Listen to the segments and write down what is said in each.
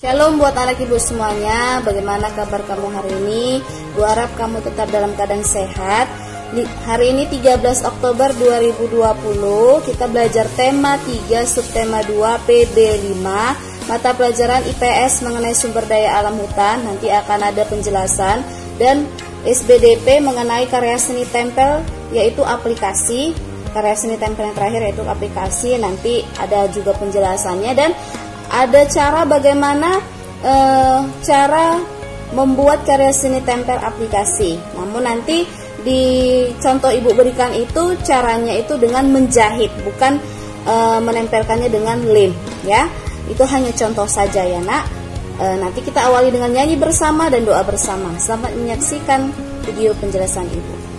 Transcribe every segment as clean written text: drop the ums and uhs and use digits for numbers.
Shalom buat anak ibu semuanya, bagaimana kabar kamu hari ini? Gue harap kamu tetap dalam keadaan sehat. Hari ini 13 Oktober 2020, kita belajar tema 3, subtema 2, PB5, mata pelajaran IPS mengenai sumber daya alam hutan. Nanti akan ada penjelasan, dan SBDP mengenai karya seni tempel, yaitu aplikasi. Karya seni tempel yang terakhir yaitu aplikasi, nanti ada juga penjelasannya, dan ada cara bagaimana cara membuat karya seni tempel aplikasi. Namun nanti di contoh ibu berikan itu caranya itu dengan menjahit, bukan menempelkannya dengan lem, ya. Itu hanya contoh saja ya nak. Nanti kita awali dengan nyanyi bersama dan doa bersama. Selamat menyaksikan video penjelasan ibu.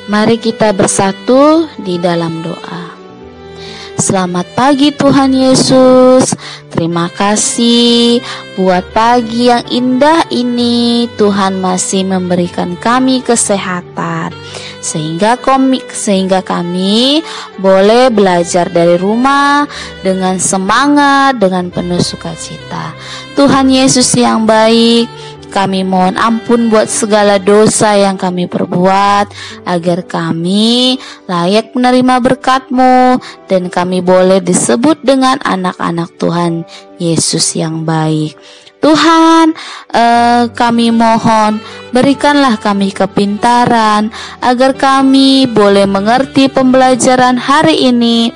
Mari kita bersatu di dalam doa. Selamat pagi Tuhan Yesus. Terima kasih buat pagi yang indah ini. Tuhan masih memberikan kami kesehatan sehingga kami boleh belajar dari rumah dengan semangat, dengan penuh sukacita. Tuhan Yesus yang baik, kami mohon ampun buat segala dosa yang kami perbuat, agar kami layak menerima berkat-Mu dan kami boleh disebut dengan anak-anak Tuhan Yesus yang baik. Tuhan, kami mohon berikanlah kami kepintaran agar kami boleh mengerti pembelajaran hari ini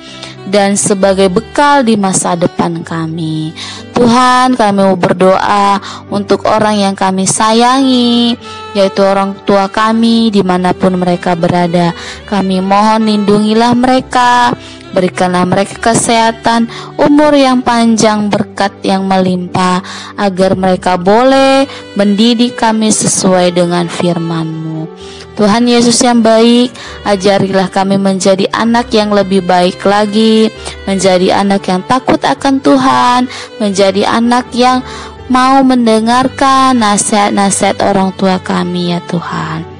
dan sebagai bekal di masa depan kami. Tuhan, kami mau berdoa untuk orang yang kami sayangi, yaitu orang tua kami dimanapun mereka berada. Kami mohon lindungilah mereka, berikanlah mereka kesehatan, umur yang panjang, berkat yang melimpah, agar mereka boleh mendidik kami sesuai dengan firman-Mu. Tuhan Yesus yang baik, ajarilah kami menjadi anak yang lebih baik lagi, menjadi anak yang takut akan Tuhan, menjadi anak yang mau mendengarkan nasihat-nasihat orang tua kami ya Tuhan.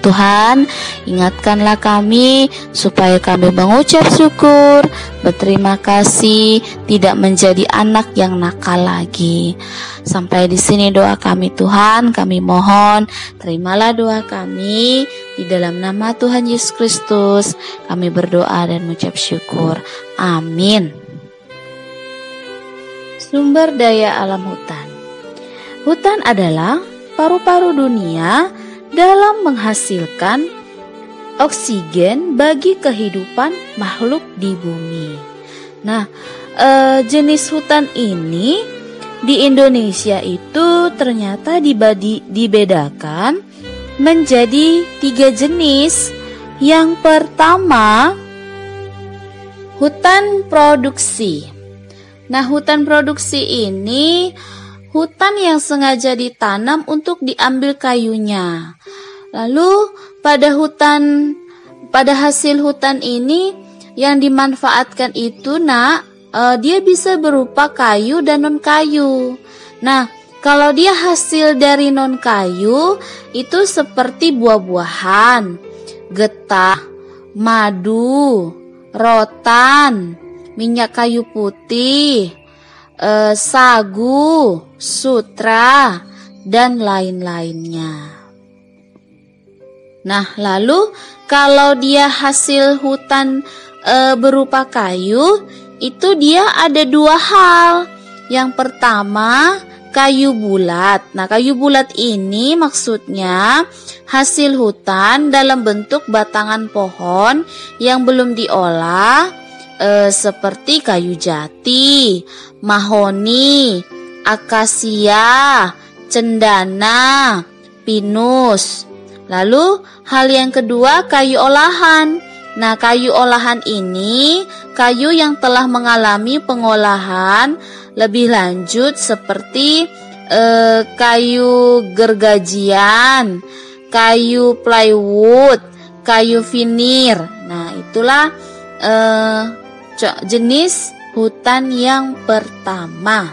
Tuhan, ingatkanlah kami supaya kami mengucap syukur, berterima kasih, tidak menjadi anak yang nakal lagi. Sampai di sini doa kami Tuhan, kami mohon terimalah doa kami di dalam nama Tuhan Yesus Kristus. Kami berdoa dan mengucap syukur. Amin. Sumber daya alam hutan. Hutan adalah paru-paru dunia dalam menghasilkan oksigen bagi kehidupan makhluk di bumi. Nah, jenis hutan ini di Indonesia itu ternyata dibedakan menjadi 3 jenis. Yang pertama, hutan produksi. Nah, hutan produksi ini hutan yang sengaja ditanam untuk diambil kayunya. Lalu pada hasil hutan ini yang dimanfaatkan itu dia bisa berupa kayu dan non kayu. Nah, Kalau dia hasil dari non kayu, itu seperti buah-buahan, getah, madu, rotan, minyak kayu putih, sagu, sutra, dan lain-lainnya. Nah, lalu kalau dia hasil hutan berupa kayu, itu dia ada dua hal. Yang pertama, kayu bulat. Nah, kayu bulat ini maksudnya hasil hutan dalam bentuk batangan pohon yang belum diolah, seperti kayu jati, mahoni, akasia, cendana, pinus. Lalu hal yang kedua, kayu olahan. Nah, kayu olahan ini kayu yang telah mengalami pengolahan lebih lanjut seperti kayu gergajian, kayu plywood, kayu vinir. Nah, itulah jenis hutan yang pertama.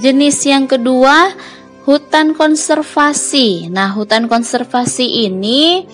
Jenis yang kedua, hutan konservasi. Nah, hutan konservasi ini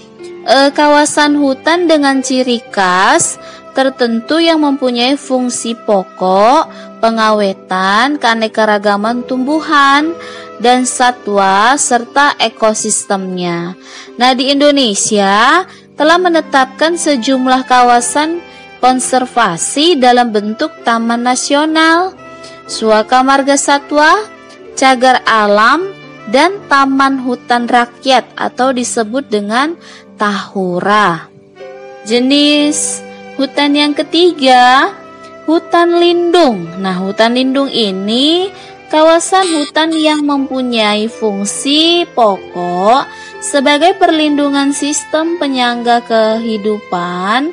kawasan hutan dengan ciri khas tertentu yang mempunyai fungsi pokok, pengawetan, keanekaragaman tumbuhan dan satwa serta ekosistemnya. Nah, di Indonesia telah menetapkan sejumlah kawasan konservasi dalam bentuk taman nasional, suaka marga satwa, cagar alam, dan taman hutan rakyat atau disebut dengan tahura. Jenis hutan yang ketiga, hutan lindung. Nah, hutan lindung ini kawasan hutan yang mempunyai fungsi pokok sebagai perlindungan sistem penyangga kehidupan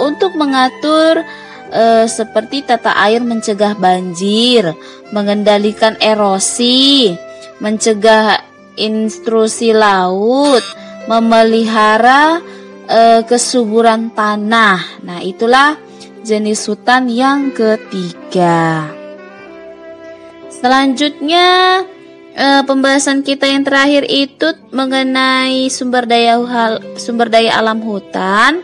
untuk mengatur seperti tata air, mencegah banjir, mengendalikan erosi, mencegah intrusi laut, memelihara kesuburan tanah. Nah, itulah jenis hutan yang ketiga. Selanjutnya pembahasan kita yang terakhir itu mengenai sumber daya alam hutan,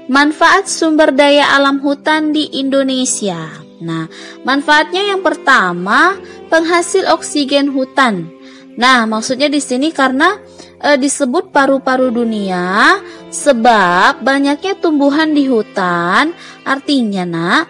manfaat sumber daya alam hutan di Indonesia. Nah, manfaatnya yang pertama, penghasil oksigen hutan. Nah, maksudnya di sini karena disebut paru-paru dunia sebab banyaknya tumbuhan di hutan, artinya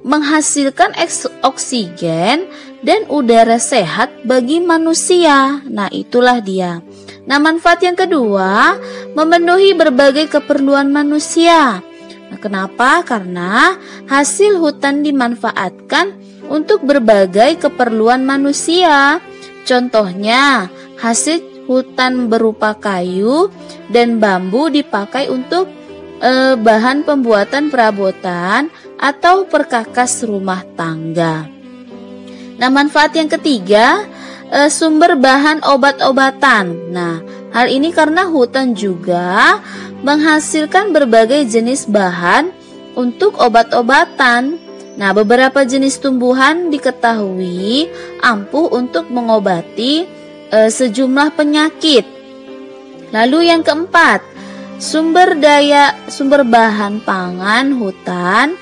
menghasilkan oksigen dan udara sehat bagi manusia. Nah, itulah dia. Nah, manfaat yang kedua, memenuhi berbagai keperluan manusia. Nah, kenapa? Karena hasil hutan dimanfaatkan untuk berbagai keperluan manusia. Contohnya, hasil hutan berupa kayu dan bambu dipakai untuk bahan pembuatan perabotan atau perkakas rumah tangga. Nah, manfaat yang ketiga, sumber bahan obat-obatan. Nah, hal ini karena hutan juga menghasilkan berbagai jenis bahan untuk obat-obatan. Nah, beberapa jenis tumbuhan diketahui ampuh untuk mengobati sejumlah penyakit. Lalu yang keempat, sumber bahan pangan hutan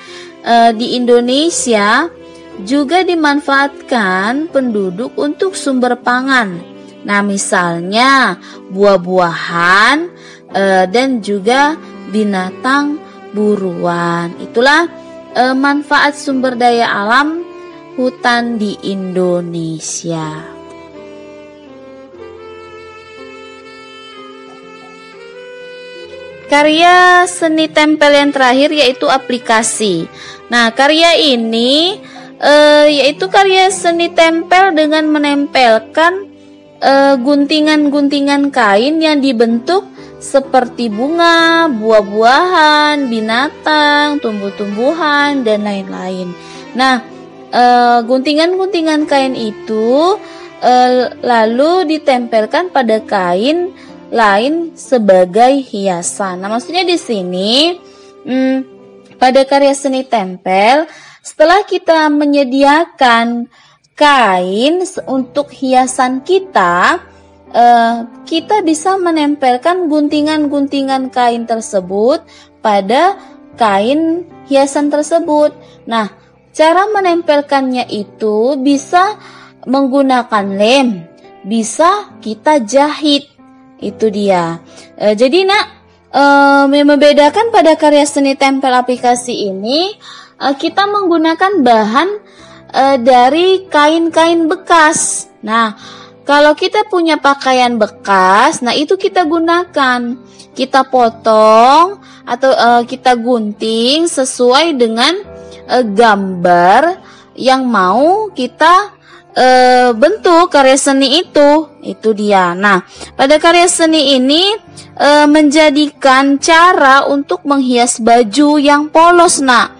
di Indonesia juga dimanfaatkan penduduk untuk sumber pangan. Nah, misalnya buah-buahan dan juga binatang buruan. Itulah manfaat sumber daya alam hutan di Indonesia. Karya seni tempel yang terakhir yaitu aplikasi. Nah, karya ini yaitu karya seni tempel dengan menempelkan guntingan-guntingan kain yang dibentuk seperti bunga, buah-buahan, binatang, tumbuh-tumbuhan, dan lain-lain. Nah, guntingan-guntingan kain itu lalu ditempelkan pada kain lain sebagai hiasan. Nah, maksudnya di sini pada karya seni tempel, setelah kita menyediakan kain untuk hiasan kita, kita bisa menempelkan guntingan-guntingan kain tersebut pada kain hiasan tersebut. Nah, cara menempelkannya itu bisa menggunakan lem, bisa kita jahit. Itu dia. Jadi nak, membedakan pada karya seni tempel aplikasi ini, kita menggunakan bahan dari kain-kain bekas. Nah, kalau kita punya pakaian bekas, nah itu kita gunakan. Kita potong atau kita gunting sesuai dengan gambar yang mau kita bentuk karya seni itu. Itu dia. Nah, pada karya seni ini menjadikan cara untuk menghias baju yang polos, nak.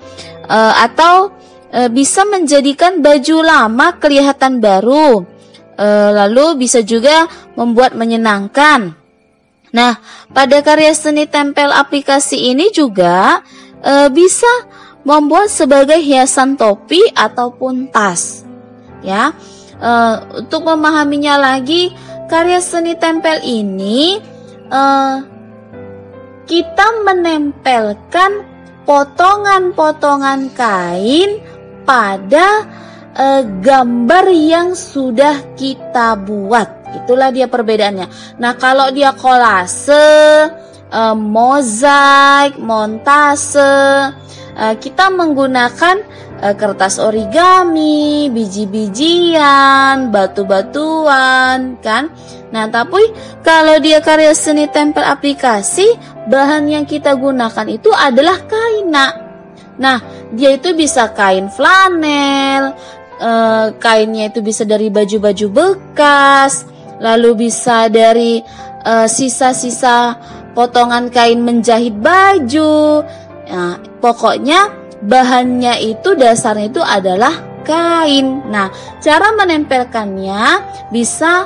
Atau bisa menjadikan baju lama kelihatan baru. Lalu bisa juga membuat menyenangkan. Nah, pada karya seni tempel aplikasi ini juga bisa membuat sebagai hiasan topi ataupun tas. Ya, untuk memahaminya lagi, karya seni tempel ini kita menempelkan potongan-potongan kain pada gambar yang sudah kita buat. Itulah dia perbedaannya. Nah, kalau dia kolase, mozaik, montase, kita menggunakan kertas origami, biji-bijian, batu-batuan, kan? Nah, tapi kalau dia karya seni tempel aplikasi, bahan yang kita gunakan itu adalah kain, nak. Nah, dia itu bisa kain flanel, kainnya itu bisa dari baju-baju bekas, lalu bisa dari sisa-sisa potongan kain menjahit baju. Nah, pokoknya bahannya itu dasarnya itu adalah kain. Nah, cara menempelkannya bisa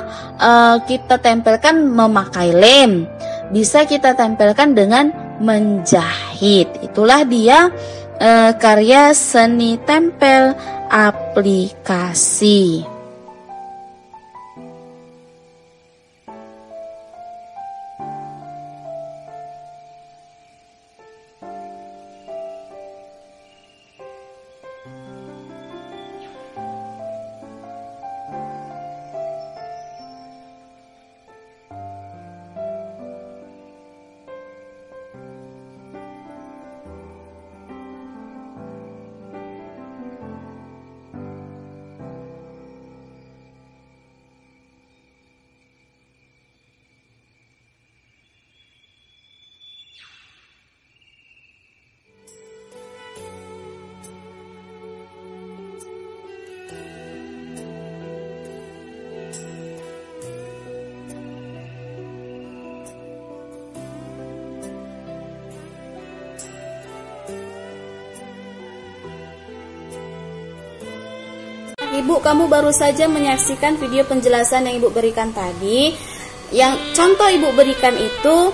kita tempelkan memakai lem, bisa kita tempelkan dengan menjahit. Itulah dia karya seni tempel aplikasi. Ibu, kamu baru saja menyaksikan video penjelasan yang Ibu berikan tadi. Yang contoh Ibu berikan itu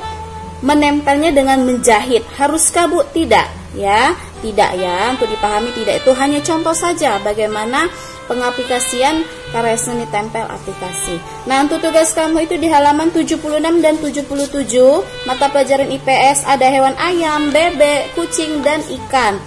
menempelnya dengan menjahit. Haruskah, Bu? Tidak, ya. Tidak, ya. Untuk dipahami tidak, itu hanya contoh saja bagaimana pengaplikasian karya seni tempel aplikasi. Nah, untuk tugas kamu itu di halaman 76 dan 77, mata pelajaran IPS ada hewan ayam, bebek, kucing, dan ikan.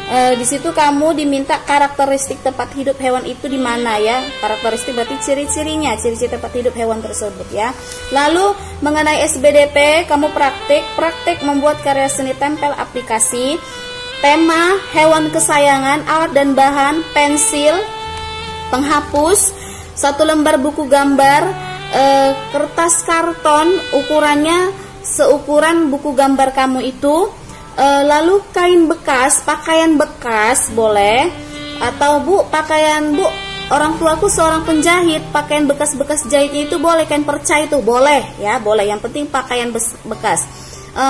Di situ kamu diminta karakteristik tempat hidup hewan itu di mana, ya. Karakteristik berarti ciri-cirinya, ciri-ciri tempat hidup hewan tersebut, ya. Lalu mengenai SBDP, kamu praktik membuat karya seni tempel aplikasi. Tema, hewan kesayangan, alat dan bahan, pensil, penghapus, 1 lembar buku gambar, kertas karton ukurannya seukuran buku gambar kamu itu. Lalu kain bekas, pakaian bekas boleh, atau Bu, pakaian Bu, orang tuaku seorang penjahit, pakaian bekas-bekas jahitnya itu boleh, kain perca itu boleh, ya, boleh. Yang penting pakaian bekas.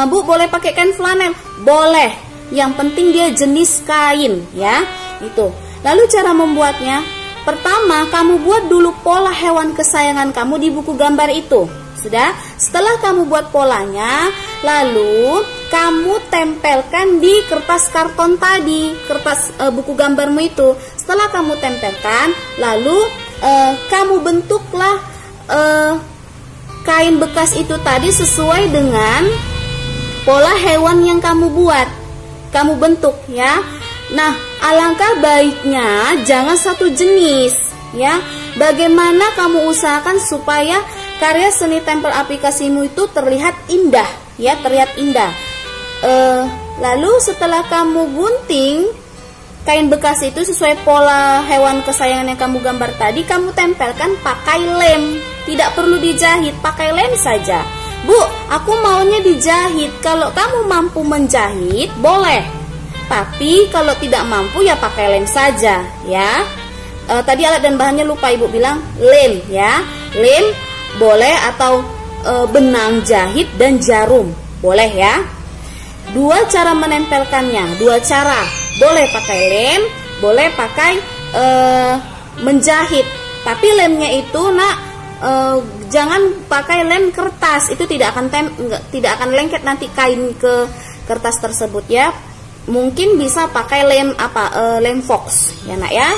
Bu, boleh pakai kain flanel, boleh. Yang penting dia jenis kain, ya, itu. Lalu cara membuatnya, pertama kamu buat dulu pola hewan kesayangan kamu di buku gambar itu. Sudah? Setelah kamu buat polanya, lalu kamu tempelkan di kertas karton tadi, kertas buku gambarmu itu. Setelah kamu tempelkan, lalu kamu bentuklah kain bekas itu tadi sesuai dengan pola hewan yang kamu buat. Kamu bentuk ya. Nah, alangkah baiknya jangan satu jenis ya. Bagaimana kamu usahakan supaya karya seni tempel aplikasimu itu terlihat indah ya, terlihat indah. Lalu setelah kamu gunting kain bekas itu sesuai pola hewan kesayangan yang kamu gambar tadi, kamu tempelkan pakai lem. Tidak perlu dijahit, pakai lem saja. Bu, aku maunya dijahit. Kalau kamu mampu menjahit, boleh. Tapi kalau tidak mampu ya pakai lem saja ya. Tadi alat dan bahannya lupa Ibu bilang lem ya. Lem boleh atau benang jahit dan jarum boleh ya. Dua cara menempelkannya, dua cara. Boleh pakai lem, boleh pakai menjahit. Tapi lemnya itu jangan pakai lem kertas, itu tidak akan lengket nanti kain ke kertas tersebut ya. Mungkin bisa pakai lem lem fox ya nak ya.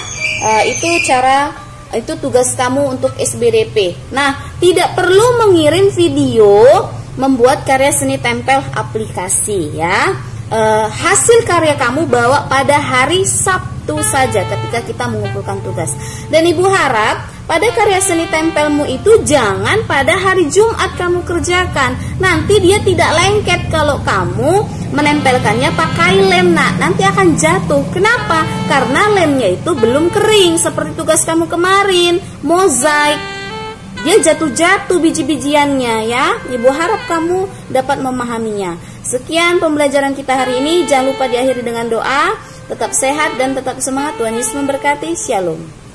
Itu tugas kamu untuk SBDP. Nah, tidak perlu mengirim video membuat karya seni tempel aplikasi ya. Hasil karya kamu bawa pada hari Sabtu saja ketika kita mengumpulkan tugas. Dan Ibu harap pada karya seni tempelmu itu jangan pada hari Jumat kamu kerjakan. Nanti dia tidak lengket kalau kamu menempelkannya pakai lem, nak. Nanti akan jatuh. Kenapa? Karena lemnya itu belum kering seperti tugas kamu kemarin, mozaik. Dia jatuh-jatuh biji-bijiannya ya. Ibu harap kamu dapat memahaminya. Sekian pembelajaran kita hari ini. Jangan lupa diakhiri dengan doa. Tetap sehat dan tetap semangat. Tuhan Yesus memberkati. Shalom.